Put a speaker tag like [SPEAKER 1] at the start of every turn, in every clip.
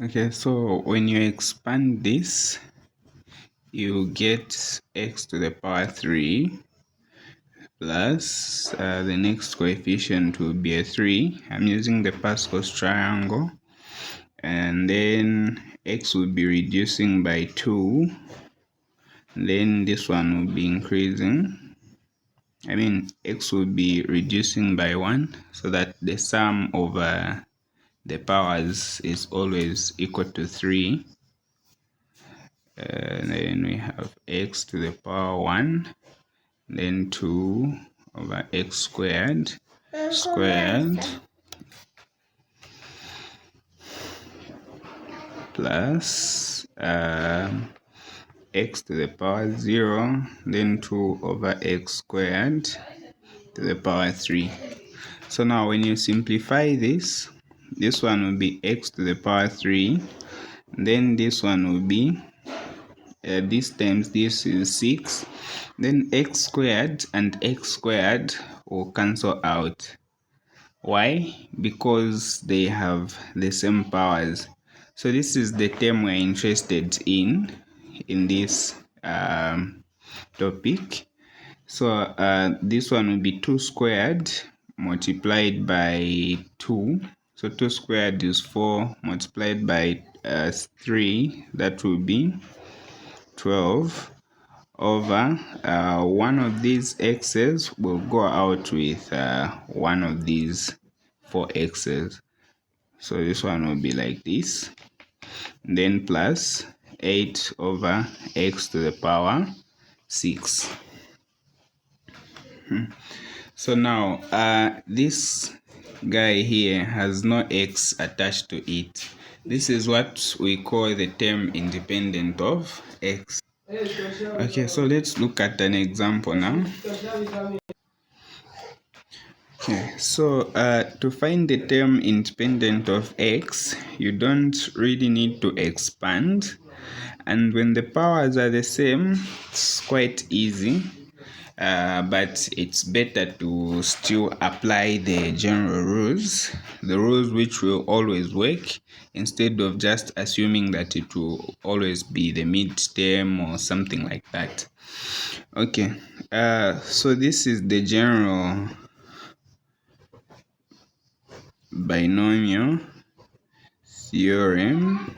[SPEAKER 1] Okay, so when you expand this, you get x to the power 3 plus the next coefficient will be a 3. I'm using the Pascal's triangle. And then x will be reducing by 2. Then this one will be increasing. X will be reducing by 1, so that the sum of the powers is always equal to 3. And then we have x to the power 1, then 2 over x squared plus x to the power 0, then 2 over x squared to the power 3. So now when you simplify this one will be x to the power 3, then this one will be this times this is 6, then x squared and x squared will cancel out. Why? Because they have the same powers. So this is the term we're interested in this topic. So this one will be 2 squared multiplied by 2. So 2 squared is 4 multiplied by 3. That will be 12 over one of these x's will go out with one of these 4 x's. So this one will be like this. Then plus 8 over x to the power 6. So now this guy here has no x attached to it. This is what we call the term independent of x. Okay, so let's look at an example now. Okay, so to find the term independent of x, you don't really need to expand. And when the powers are the same, it's quite easy. But it's better to still apply the general rules, the rules which will always work, instead of just assuming that it will always be the midterm or something like that. Okay, so this is the general binomial theorem,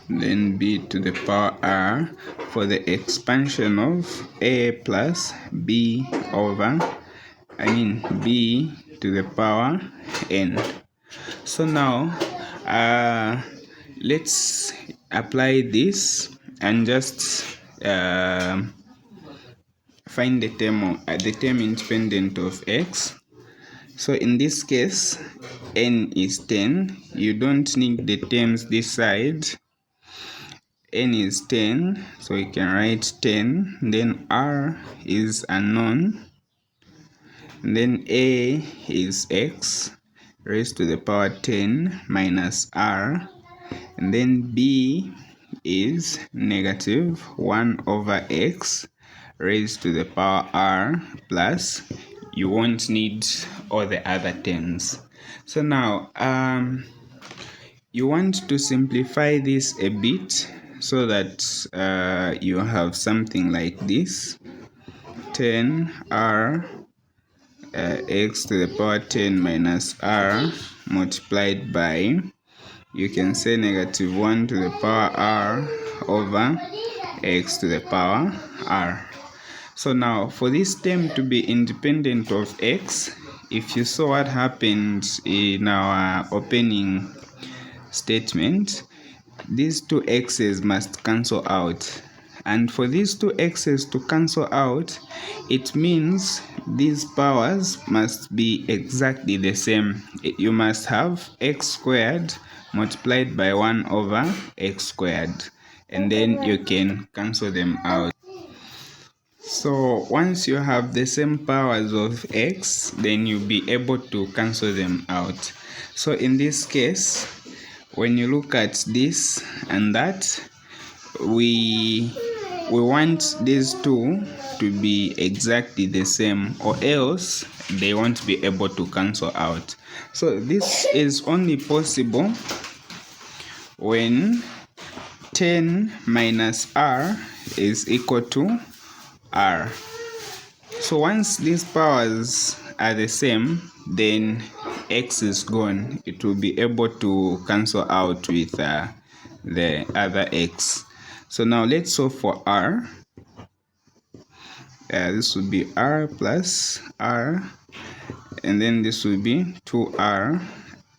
[SPEAKER 1] then b to the power r for the expansion of a plus b over b to the power n. So now let's apply this and just find the term independent of x. So in this case, n is 10. You don't need the terms this side. N is 10, so you can write 10. Then r is unknown. Then a is x raised to the power 10 minus r. And then b is negative 1 over x raised to the power r plus, you won't need all the other terms. So now you want to simplify this a bit so that you have something like this: 10r x to the power 10 minus r multiplied by, you can say negative 1 to the power r over x to the power r. So now for this term to be independent of x, if you saw what happened in our opening statement, these two x's must cancel out. And for these two x's to cancel out, it means these powers must be exactly the same. You must have x squared multiplied by 1 over x squared, and then you can cancel them out. So once you have the same powers of x, then you'll be able to cancel them out. So in this case, when you look at this and that, we we want these two to be exactly the same, or else they won't be able to cancel out. So this is only possible when 10 minus r is equal to r. So once these powers are the same, then x is gone. It will be able to cancel out with the other x. So now let's solve for r. This will be r plus r, and then this will be 2r,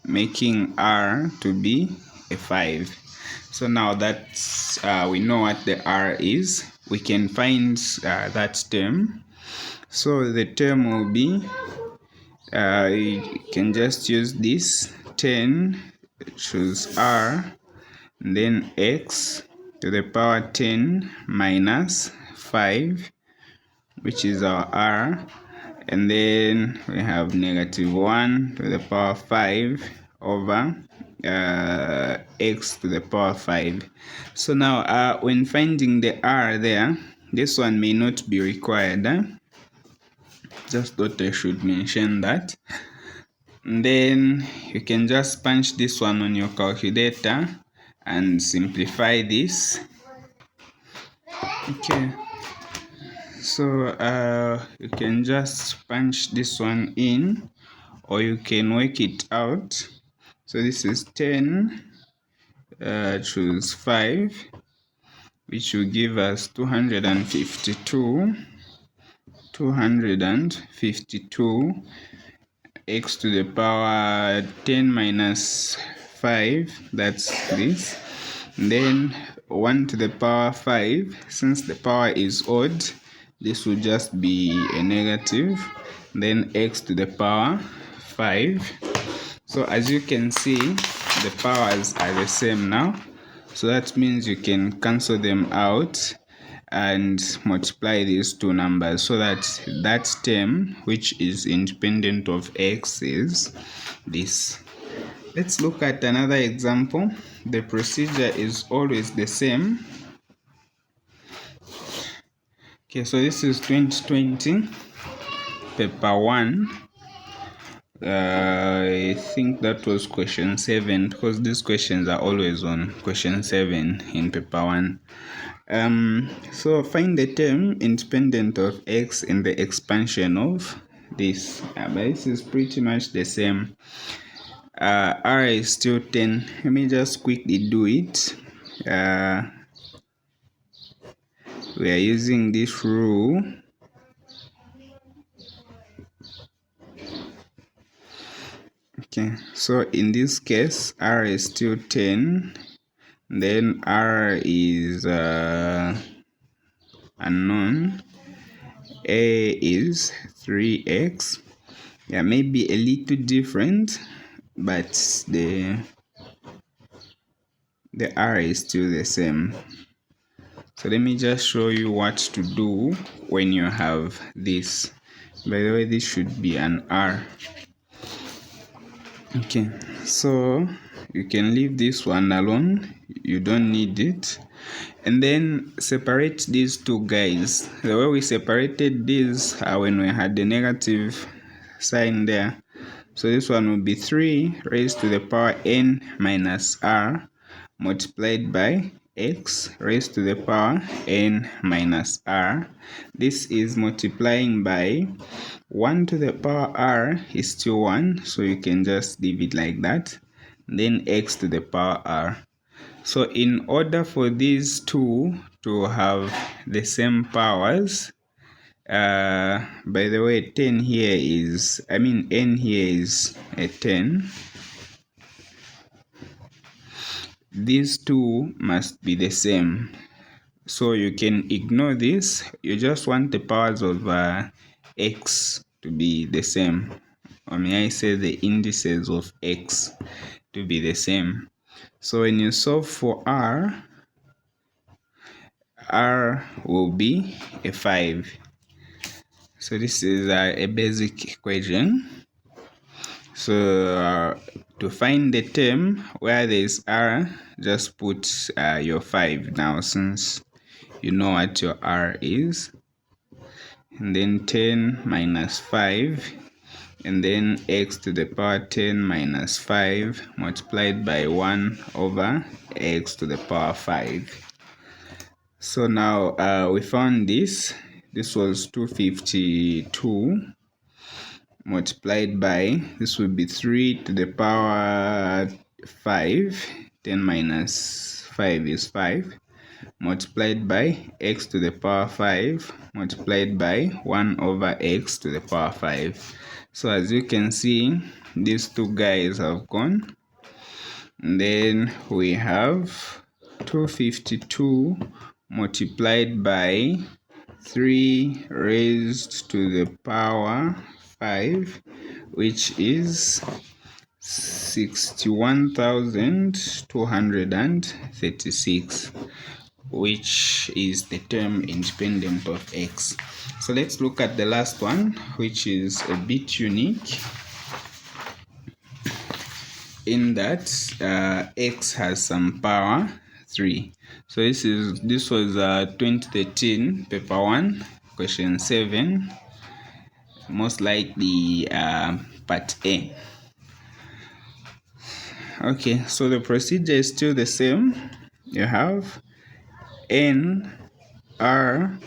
[SPEAKER 1] making r to be a 5. So now that we know what the r is, we can find that term. So the term will be, you can just use this 10, choose r, and then x to the power 10 minus 5, which is our r, and then we have negative 1 to the power 5 over x to the power 5. So now when finding the r there, this one may not be required. Just thought I should mention that. And then you can just punch this one on your calculator and simplify this. Okay, so you can just punch this one in, or you can work it out. So this is 10 choose 5, which will give us 252 x to the power 10 minus 5, that's this. And then 1 to the power 5, since the power is odd, this will just be a negative. Then x to the power 5. So as you can see, the powers are the same now. So that means you can cancel them out and multiply these two numbers, so that that term which is independent of x is this. Let's look at another example. The procedure is always the same. Okay, so this is 2020 paper 1. I think that was question 7, because these questions are always on question 7 in paper 1. So find the term independent of x in the expansion of this. But this is pretty much the same. R is still 10. Let me just quickly do it. We are using this rule. Okay, so in this case, R is still 10. Then R is unknown. A is 3x. Yeah, maybe a little different, but the R is still the same. So let me just show you what to do when you have this. By the way, this should be an R. Okay, so you can leave this one alone, you don't need it. And then separate these two guys. The way we separated these when we had the negative sign there. So this one will be 3 raised to the power n minus r multiplied by x raised to the power n minus r. This is multiplying by 1 to the power r is still 1, so you can just leave it like that. Then x to the power r. So in order for these two to have the same powers, by the way, 10 here is, n here is a 10. These two must be the same. So you can ignore this. You just want the powers of x to be the same. Or may I say the indices of x to be the same. So when you solve for r will be a 5. So this is a basic equation. So to find the term where there is r, just put your 5 now, since you know what your r is, and then 10 minus 5, and then x to the power 10 minus 5 multiplied by 1 over x to the power 5. So now we found this. This was 252 multiplied by, this would be 3 to the power 5. 10 minus 5 is 5. Multiplied by x to the power 5 multiplied by 1 over x to the power 5. So as you can see, these two guys have gone. And then we have 252 multiplied by 3 raised to the power 5, which is 61,236, which is the term independent of x. So let's look at the last one, which is a bit unique in that x has some power 3. So this was 2013 paper 1 question 7, most likely part A. Okay, so the procedure is still the same. You have n r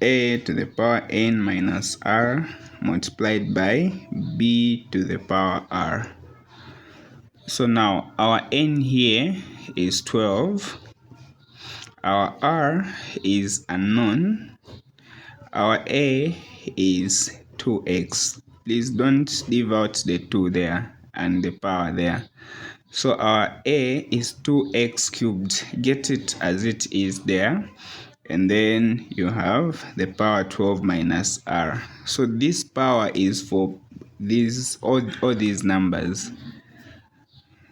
[SPEAKER 1] a to the power n minus r multiplied by b to the power r. So now our n here is 12, our r is unknown, our a is 2x. Please don't leave out the 2 there and the power there. So our a is 2x cubed. Get it as it is there. And then you have the power 12 minus r. So this power is for these all these numbers.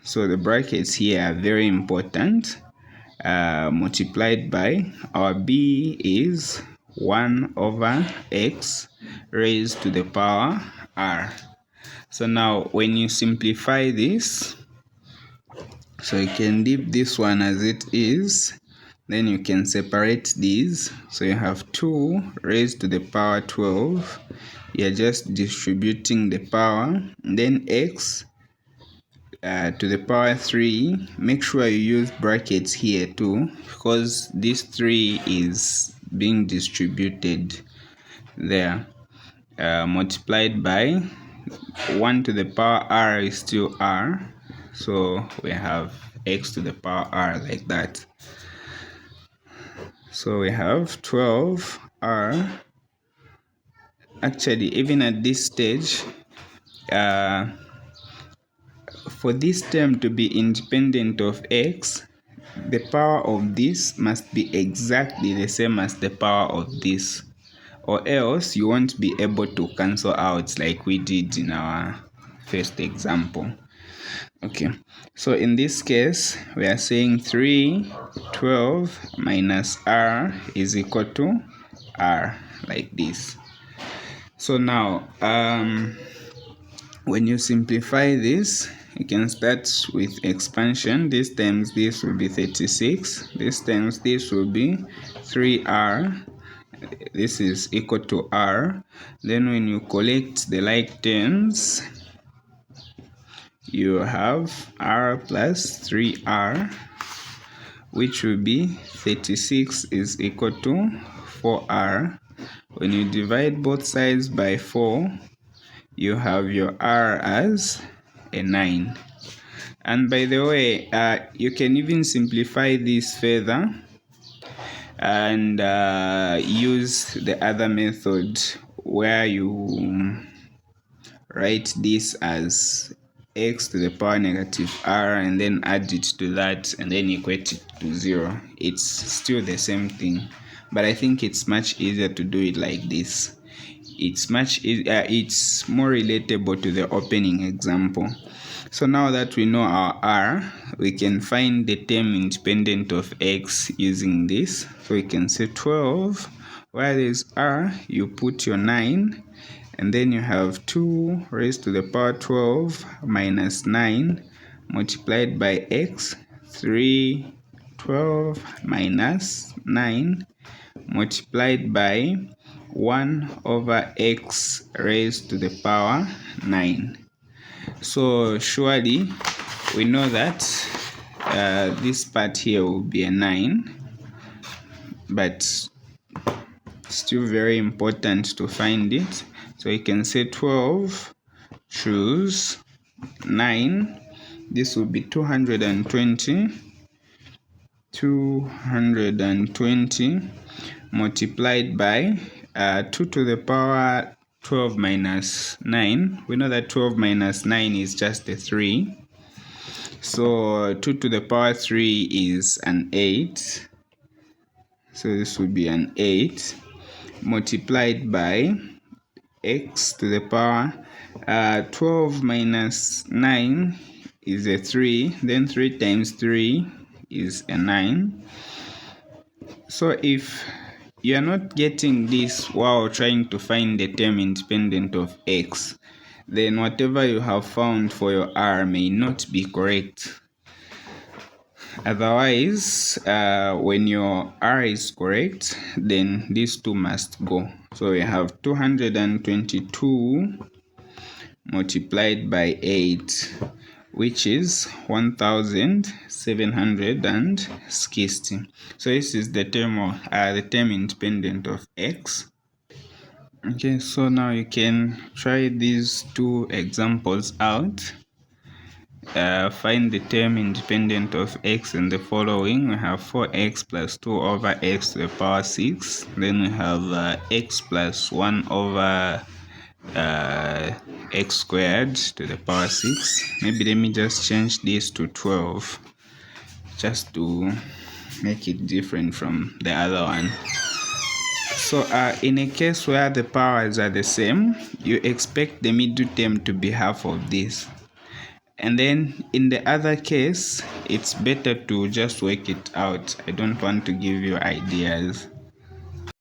[SPEAKER 1] So the brackets here are very important. Multiplied by our b is 1 over x raised to the power r. So now when you simplify this, so you can leave this one as it is, then you can separate these. So you have 2 raised to the power 12, you're just distributing the power, and then x to the power 3. Make sure you use brackets here too, because this 3 is being distributed there, multiplied by 1 to the power r is still r, so we have x to the power r like that. So we have 12r. Actually, even at this stage, for this term to be independent of x, the power of this must be exactly the same as the power of this, or else you won't be able to cancel out like we did in our first example. Okay, so in this case, we are saying 12 minus r is equal to r, like this. So now, when you simplify this, you can start with expansion. This times this will be 36. This times this will be 3r. This is equal to r. Then when you collect the like terms, you have r plus 3r, which will be 36 is equal to 4r. When you divide both sides by 4, you have your r as a 9. And by the way, you can even simplify this further and use the other method where you write this as x to the power negative r and then add it to that and then equate it to 0. It's still the same thing, but I think it's much easier to do it like this. It's it's more relatable to the opening example. So now that we know our r, we can find the term independent of x using this. So we can say 12, where there's r, you put your 9, and then you have 2 raised to the power 12 minus 9 multiplied by x, 3 12 minus 9 multiplied by 1 over x raised to the power 9. So surely we know that this part here will be a 9, but still very important to find it. So you can say 12 choose 9. This will be 220 multiplied by 2 to the power 12 minus 9. We know that 12 minus 9 is just a 3. So 2 to the power 3 is an 8. So this would be an 8 multiplied by x to the power 12 minus 9 is a 3. Then 3 times 3 is a 9. So if you are not getting this while trying to find the term independent of x, then whatever you have found for your r may not be correct. Otherwise, when your r is correct, then these two must go. So we have 222 multiplied by 8, which is 1760. So this is the term independent of x. Okay, so now you can try these two examples out. Find the term independent of x in the following. We have 4x plus 2 over x to the power 6. Then we have x plus 1 over x squared to the power 6. Maybe let me just change this to 12 just to make it different from the other one. So in a case where the powers are the same, you expect the middle term to be half of this. And then in the other case, it's better to just work it out. I don't want to give you ideas.